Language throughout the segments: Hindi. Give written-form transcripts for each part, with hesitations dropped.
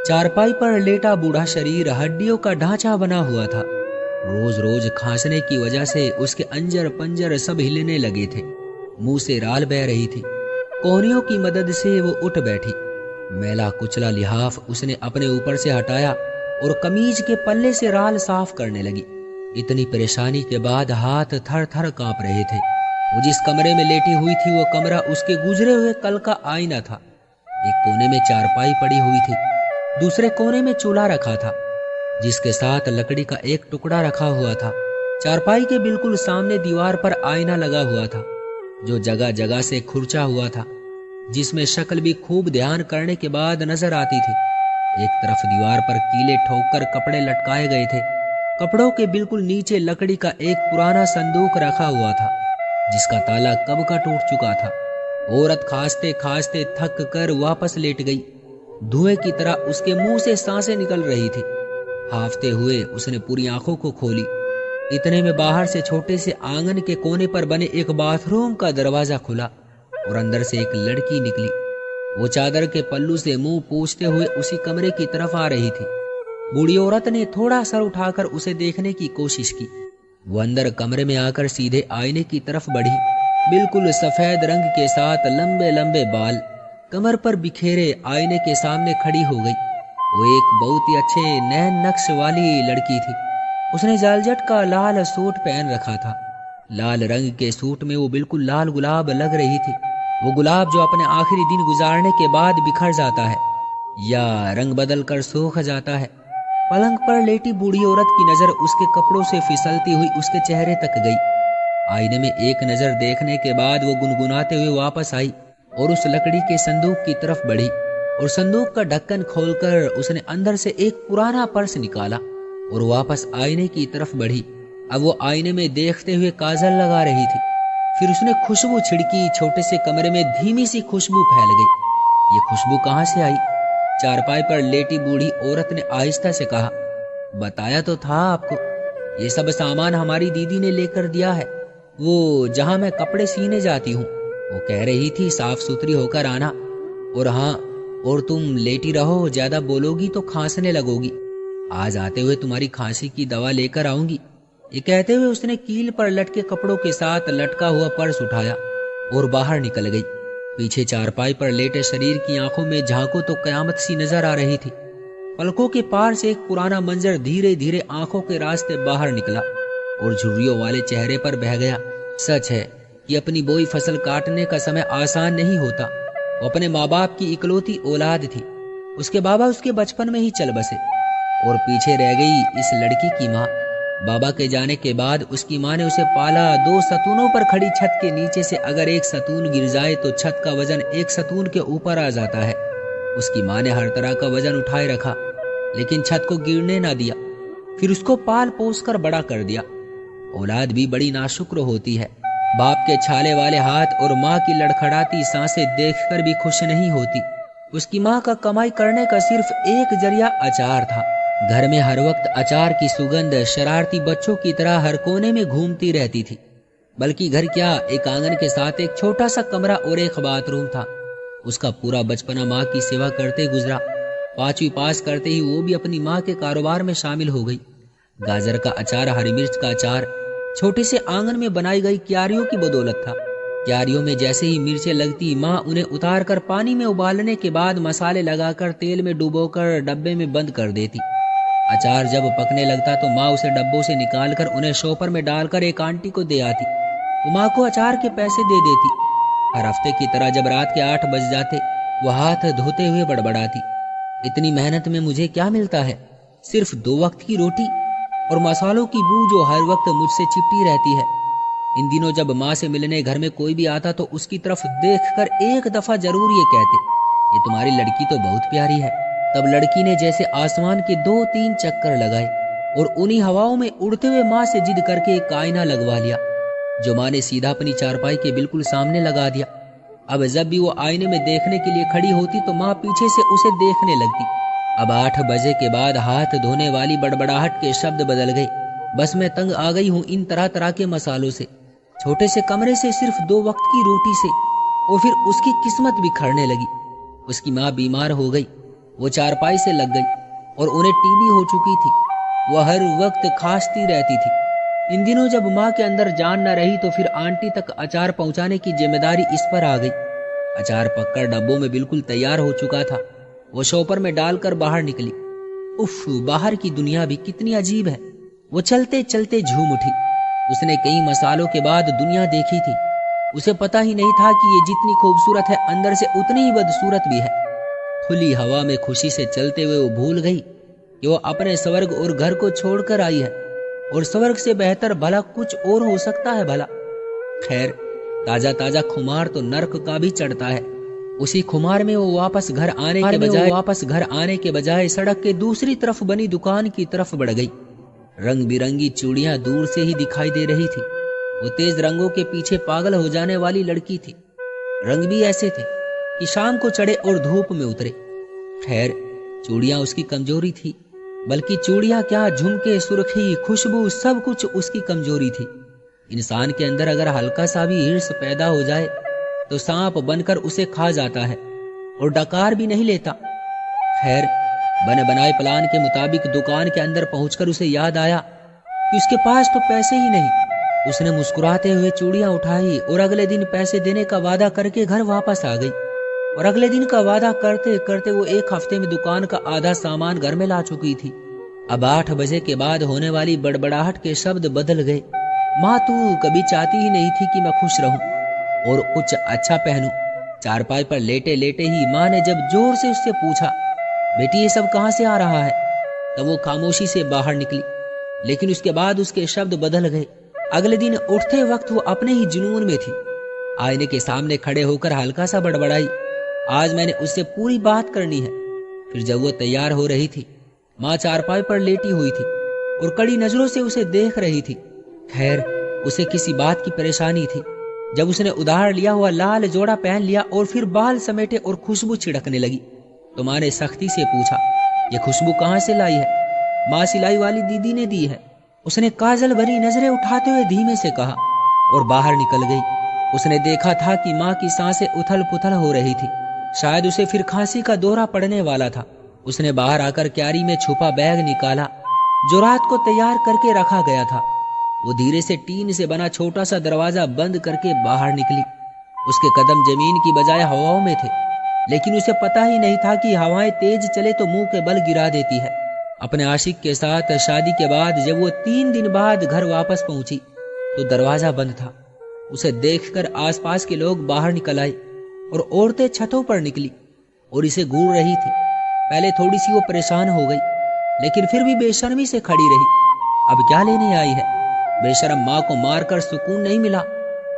चारपाई पर लेटा बूढ़ा शरीर हड्डियों का ढांचा बना हुआ था। रोज रोज खांसने की वजह से उसके अंजर पंजर सब हिलने लगे थे। मुंह से राल बह रही थी। कोहनियों की मदद से वो उठ बैठी। मैला कुचला लिहाफ उसने अपने ऊपर से हटाया और कमीज के पल्ले से राल साफ करने लगी। इतनी परेशानी के बाद हाथ थर थर कांप रहे थे। वो जिस कमरे में लेटी हुई थी वो कमरा उसके गुजरे हुए कल का आईना था। एक कोने में चारपाई पड़ी हुई थी, दूसरे कोने में चूल्हा रखा था जिसके साथ लकड़ी का एक टुकड़ा रखा हुआ था। चारपाई के बिल्कुल सामने दीवार पर आईना लगा हुआ था जो जगह जगह से खुरचा हुआ था, जिसमें शक्ल भी खूब ध्यान करने के बाद नजर आती थी। एक तरफ दीवार पर कीले ठोककर कपड़े लटकाए गए थे। कपड़ों के बिल्कुल नीचे लकड़ी का एक पुराना संदूक रखा हुआ था जिसका ताला कब का टूट चुका था। औरत खांसते खांसते थक कर वापस लेट गई। धुएं की तरह उसके मुंह से सांसें निकल रही थी। हाफते हुए उसने पूरी आंखों को खोली। इतने में बाहर से छोटे से आंगन के कोने पर बने एक बाथरूम का दरवाजा खुला और अंदर से एक लड़की निकली। वो चादर के पल्लू से मुंह पोंछते हुए उसी कमरे की तरफ आ रही थी। बूढ़ी औरत ने थोड़ा सर उठाकर उसे देखने की कोशिश की। वो अंदर कमरे में आकर सीधे आईने की तरफ बढ़ी। बिल्कुल सफेद रंग के साथ लंबे लंबे बाल कमर पर बिखेरे आईने के सामने खड़ी हो गई। वो एक बहुत ही अच्छे नैन नक्श वाली लड़की थी। उसने जालजट का लाल सूट पहन रखा था। लाल रंग के सूट में वो बिल्कुल लाल गुलाब लग रही थी। वो गुलाब जो अपने आखिरी दिन गुजारने के बाद बिखर जाता है या रंग बदल कर सूख जाता है। पलंग पर लेटी बूढ़ी औरत की नजर उसके कपड़ों से फिसलती हुई उसके चेहरे तक गई। आईने में एक नजर देखने के बाद वो गुनगुनाते हुए वापस आई और उस लकड़ी के संदूक की तरफ बढ़ी और संदूक का ढक्कन खोलकर उसने अंदर से एक पुराना पर्स निकाला और वापस आईने की तरफ बढ़ी। अब वो आईने में देखते हुए काजल लगा रही थी। फिर उसने खुशबू छिड़की। छोटे से कमरे में धीमी सी खुशबू फैल गई। ये खुशबू कहाँ से आई? चारपाई पर लेटी बूढ़ी औरत ने आहिस्ता से कहा, बताया तो था आपको, ये सब सामान हमारी दीदी ने लेकर दिया है, वो जहां मैं कपड़े सीने जाती हूँ। वो कह रही थी साफ सुथरी होकर आना। और हाँ, और तुम लेटी रहो, ज्यादा बोलोगी तो खांसने लगोगी। आज आते हुए तुम्हारी खांसी की दवा लेकर आऊंगी। ये कहते हुए उसने कील पर लटके कपड़ों के साथ लटका हुआ पर्स उठाया और बाहर निकल गई। पीछे चारपाई पर लेटे शरीर की आंखों में झांको तो कयामत सी नजर आ रही थी। पलकों के पार से एक पुराना मंजर धीरे धीरे आंखों के रास्ते बाहर निकला और झुर्रियों वाले चेहरे पर बह गया। सच है कि अपनी बोई फसल काटने का समय आसान नहीं होता। वो अपने माँ बाप की इकलौती औलाद थी। उसके बाबा उसके बचपन में ही चल बसे और पीछे रह गई इस लड़की की माँ। बाबा के जाने के बाद उसकी माँ ने उसे पाला। 2 सतूनों पर खड़ी छत के नीचे से अगर एक सतून गिर जाए तो छत का वजन एक सतून के ऊपर आ जाता है। उसकी माँ ने हर तरह का वजन उठाए रखा लेकिन छत को गिरने ना दिया। फिर उसको पाल पोस कर बड़ा कर दिया। औलाद भी बड़ी नाशुक्र होती है। बाप के छाले वाले हाथ और माँ की लड़खड़ाती सांसें देखकर भी खुश नहीं होती। उसकी माँ का कमाई करने का सिर्फ एक जरिया अचार था। घर में हर वक्त अचार की सुगंध शरारती बच्चों की तरह हर कोने में घूमती रहती थी। बल्कि घर क्या, एक आंगन के साथ एक छोटा सा कमरा और एक बाथरूम था। उसका पूरा बचपना माँ की सेवा करते गुजरा। 5वीं पास करते ही वो भी अपनी माँ के कारोबार में शामिल हो गई। गाजर का अचार, हरी मिर्च का अचार छोटे से आंगन में बनाई गई क्यारियों की बदौलत था। क्यारियों में जैसे ही मिर्चें लगती, माँ उन्हें उतार कर पानी में उबालने के बाद मसाले लगाकर तेल में डुबोकर डब्बे में बंद कर देती। अचार जब पकने लगता तो माँ उसे डब्बों से निकालकर उन्हें शॉपर में डालकर एक आंटी को दे आती। वो माँ को अचार के पैसे दे देती। हर हफ्ते की तरह जब रात के 8 बज जाते वो हाथ धोते हुए बड़बड़ाती, इतनी मेहनत में मुझे क्या मिलता है? सिर्फ 2 वक्त की रोटी और मसालों की बू जो हर वक्त मुझसे चिपटी रहती है। इन दिनों जब माँ से मिलने घर में कोई भी आता तो उसकी तरफ देखकर एक दफा जरूर ये कहते, ये तुम्हारी लड़की तो बहुत प्यारी है। तब लड़की ने जैसे आसमान के 2-3 चक्कर लगाए और उन्हीं हवाओं में उड़ते हुए माँ से जिद करके एक आईना लगवा लिया जो माँ ने सीधा अपनी चारपाई के बिल्कुल सामने लगा दिया। अब जब भी वो आईने में देखने के लिए खड़ी होती तो माँ पीछे से उसे देखने लगती। अब 8 बजे के बाद हाथ धोने वाली बड़बड़ाहट के शब्द बदल गए। बस मैं तंग आ गई हूँ इन तरह तरह के मसालों से, छोटे से कमरे से, सिर्फ 2 वक्त की रोटी से। और फिर उसकी किस्मत बिखरने लगी। उसकी माँ बीमार हो गई। वो चारपाई से लग गई और उन्हें टीबी हो चुकी थी। वह हर वक्त खांसती रहती थी। इन दिनों जब माँ के अंदर जान न रही तो फिर आंटी तक अचार पहुंचाने की जिम्मेदारी इस पर आ गई। अचार पककर डब्बों में बिल्कुल तैयार हो चुका था। वो शॉपर में डालकर बाहर निकली। उफ, बाहर की दुनिया भी कितनी अजीब है। वो चलते चलते झूम उठी। उसने कई मसालों के बाद दुनिया देखी थी। उसे पता ही नहीं था कि ये जितनी खूबसूरत है अंदर से उतनी ही बदसूरत भी है। खुली हवा में खुशी से चलते हुए वो भूल गई कि वो अपने स्वर्ग और घर को छोड़कर आई है, और स्वर्ग से बेहतर भला कुछ और हो सकता है भला। खैर, ताजा ताजा खुमार तो नर्क का भी चढ़ता है। उसी खुमार में वो वापस घर आने के बजाय सड़क के दूसरी तरफ बनी दुकान की तरफ बढ़ गई। रंग बिरंगी चूड़ियां दूर से ही दिखाई दे रही थी। वो तेज रंगों के पीछे पागल हो जाने वाली लड़की थी। रंग भी ऐसे थे कि शाम को चढ़े और धूप में उतरे। खैर, चूड़ियां उसकी कमजोरी थी, बल्कि चूड़ियां क्या, झुमके, सुर्खी, खुशबू, सब कुछ उसकी कमजोरी थी। इंसान के अंदर अगर हल्का सा भी हिर्स पैदा हो जाए तो सांप बनकर उसे खा जाता है और डकार भी नहीं लेता। खैर, बने बनाए प्लान के मुताबिक दुकान के अंदर पहुंचकर उसे याद आया कि उसके पास तो पैसे ही नहीं। उसने मुस्कुराते हुए चूड़ियां उठाई और अगले दिन पैसे देने का वादा करके घर वापस आ गई। और अगले दिन का वादा करते करते वो 1 हफ्ते में दुकान का आधा सामान घर में ला चुकी थी। अब 8 बजे के बाद होने वाली बड़बड़ाहट के शब्द बदल गए। माँ, तू कभी चाहती ही नहीं थी कि मैं खुश रहूं और कुछ अच्छा पहनूं। चारपाई पर लेटे लेटे ही माँ ने जब जोर से उससे पूछा, बेटी ये सब कहाँ से आ रहा है, तब वो खामोशी से बाहर निकली। लेकिन उसके बाद उसके शब्द बदल गए। अगले दिन उठते वक्त वो अपने ही जुनून में थी। आईने के सामने खड़े होकर हल्का सा बड़बड़ाई, आज मैंने उससे पूरी बात करनी है। फिर जब वो तैयार हो रही थी, माँ चारपाई पर लेटी हुई थी और कड़ी नजरों से उसे देख रही थी। खैर, उसे किसी बात की परेशानी थी। जब उसने उधार लिया हुआ लाल जोड़ा पहन लिया और फिर बाल समेटे और खुशबू छिड़कने लगी तो माँ ने सख्ती से पूछा, ये खुशबू कहाँ से लाई है? माँ, सिलाई वाली दीदी ने दी है। उसने काजल भरी नजरें उठाते हुए धीमे से कहा और बाहर निकल गई। उसने देखा था कि माँ की सांसें उथल पुथल हो रही थी। शायद उसे फिर खांसी का दौरा पड़ने वाला था। उसने बाहर आकर क्यारी में छुपा बैग निकाला जो रात को तैयार करके रखा गया था। वो धीरे से टीन से बना छोटा सा दरवाजा बंद करके बाहर निकली। उसके कदम जमीन की बजाय हवाओं में थे, लेकिन उसे पता ही नहीं था कि हवाएं तेज चले तो मुंह के बल गिरा देती है। अपने आशिक के साथ शादी के बाद जब वो 3 दिन बाद घर वापस पहुंची तो दरवाजा बंद था। उसे देखकर आसपास के लोग बाहर निकल आए और औरतें छतों पर निकली और इसे घूर रही थी। पहले थोड़ी सी वो परेशान हो गई, लेकिन फिर भी बेशर्मी से खड़ी रही। अब क्या लेने आई है? बेशरम माँ को मारकर सुकून नहीं मिला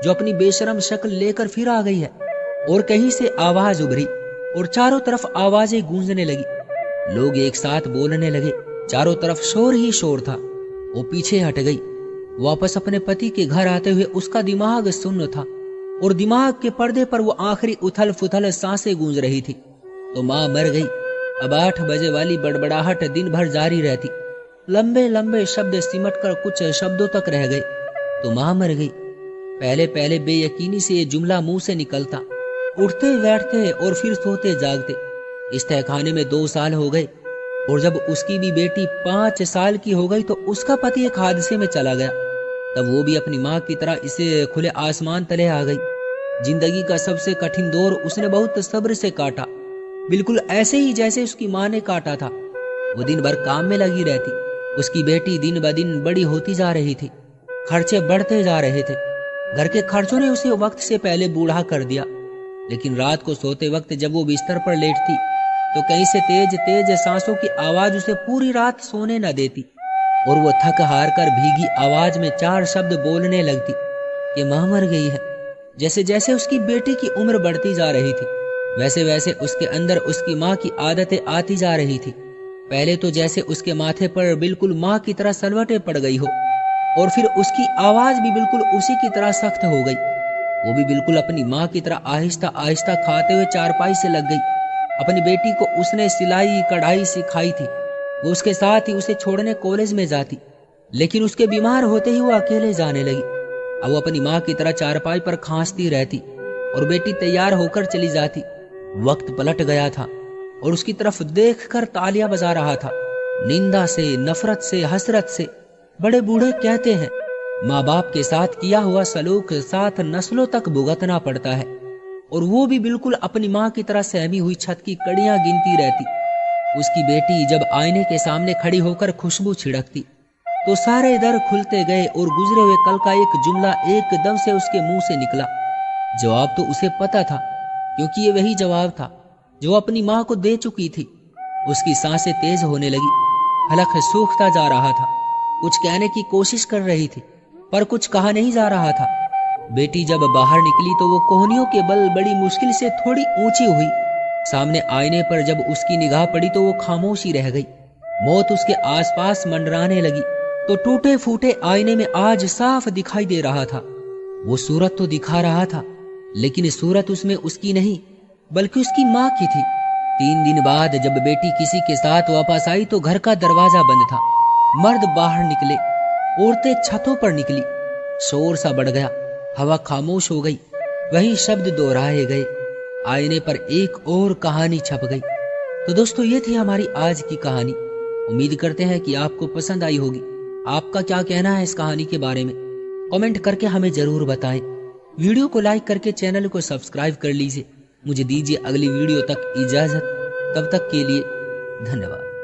जो अपनी बेशरम शक्ल लेकर फिर आ गई है। और कहीं से आवाज उभरी और चारों तरफ आवाजें गूंजने लगी। लोग एक साथ बोलने लगे। चारों तरफ शोर ही शोर था। वो पीछे हट गई। वापस अपने पति के घर आते हुए उसका दिमाग सुन्न था और दिमाग के पर्दे पर वो आखिरी उथल फुथल सांसें गूंज रही थी। तो माँ मर गई। अब 8 बजे वाली बड़बड़ाहट दिन भर जारी रहती। लंबे लंबे शब्द सिमट कर कुछ शब्दों तक रह गए। तो माँ मर गई। पहले पहले बेयकीनी से ये जुमला मुंह से निकलता, उठते बैठते और फिर सोते जागते। इस तहखाने में 2 साल हो गए और जब उसकी भी बेटी 5 साल की हो गई तो उसका पति एक हादसे में चला गया। तब वो भी अपनी माँ की तरह इसे खुले आसमान तले आ गई। जिंदगी का सबसे कठिन दौर उसने बहुत सब्र से काटा, बिल्कुल ऐसे ही जैसे उसकी माँ ने काटा था। वो दिन भर काम में लगी रहती। उसकी बेटी दिन ब दिन बड़ी होती जा रही थी। खर्चे बढ़ते जा रहे थे। घर के खर्चों ने उसे वक्त से पहले बूढ़ा कर दिया। लेकिन रात को सोते वक्त जब वो बिस्तर पर लेटती तो कहीं से तेज तेज सांसों की आवाज उसे पूरी रात सोने न देती और वो थक हार कर भीगी आवाज में 4 शब्द बोलने लगती कि माँ मर गई है। जैसे जैसे उसकी बेटी की उम्र बढ़ती जा रही थी वैसे वैसे उसके अंदर उसकी माँ की आदतें आती जा रही थी। पहले तो जैसे उसके माथे पर बिल्कुल माँ की तरह सलवटें पड़ गई हो और फिर उसकी आवाज भी बिल्कुल उसी की तरह सख्त हो गई। वो भी बिल्कुल अपनी माँ की तरह आहिस्ता आहिस्ता खाते हुए चारपाई से लग गई। अपनी बेटी को उसने सिलाई कढ़ाई सिखाई थी। वो उसके साथ ही उसे छोड़ने कॉलेज में जाती, लेकिन उसके बीमार होते ही वो अकेले जाने लगी। अब वो अपनी माँ की तरह चारपाई पर खांसती रहती और बेटी तैयार होकर चली जाती। वक्त पलट गया था। और उसकी तरफ देखकर तालियां बजा रहा था। निंदा से, नफरत से, हसरत से। बड़े बूढ़े कहते हैं माँ बाप के साथ किया हुआ सलूक 7 नस्लों तक भुगतना पड़ता है, और वो भी बिल्कुल अपनी माँ की तरह सहमी हुई छत की कड़ियां गिनती रहती। उसकी बेटी जब आईने के सामने खड़ी होकर खुशबू छिड़कती तो सारे दर खुलते गए और गुजरे हुए कल का एक जुमला एकदम से उसके मुंह से निकला। जवाब तो उसे पता था, क्योंकि ये वही जवाब था जो अपनी माँ को दे चुकी थी। उसकी सांसें तेज होने लगी, हलक सूखता जा रहा था। कुछ कहने की कोशिश कर रही थी, पर कुछ कहा नहीं जा रहा था। बेटी जब बाहर निकली तो वो कोहनियों के बल बड़ी मुश्किल से थोड़ी ऊंची हुई। सामने आईने पर जब उसकी निगाह पड़ी तो वो खामोशी रह गई। मौत उसके आसपास मंडराने लगी तो टूटे फूटे आईने में आज साफ दिखाई दे रहा था। वो सूरत तो दिखा रहा था, लेकिन सूरत उसमें उसकी नहीं बल्कि उसकी माँ की थी। 3 दिन बाद जब बेटी किसी के साथ वापस आई तो घर का दरवाजा बंद था। मर्द बाहर निकले, औरतें छतों पर निकली। शोर सा बढ़ गया, हवा खामोश हो गई, वही शब्द दोहराए गए। आईने पर एक और कहानी छप गई। तो दोस्तों, ये थी हमारी आज की कहानी। उम्मीद करते हैं कि आपको पसंद आई होगी। आपका क्या कहना है इस कहानी के बारे में, कमेंट करके हमें जरूर बताएं। वीडियो को लाइक करके चैनल को सब्सक्राइब कर लीजिए। मुझे दीजिए अगली वीडियो तक इजाजत। तब तक के लिए धन्यवाद।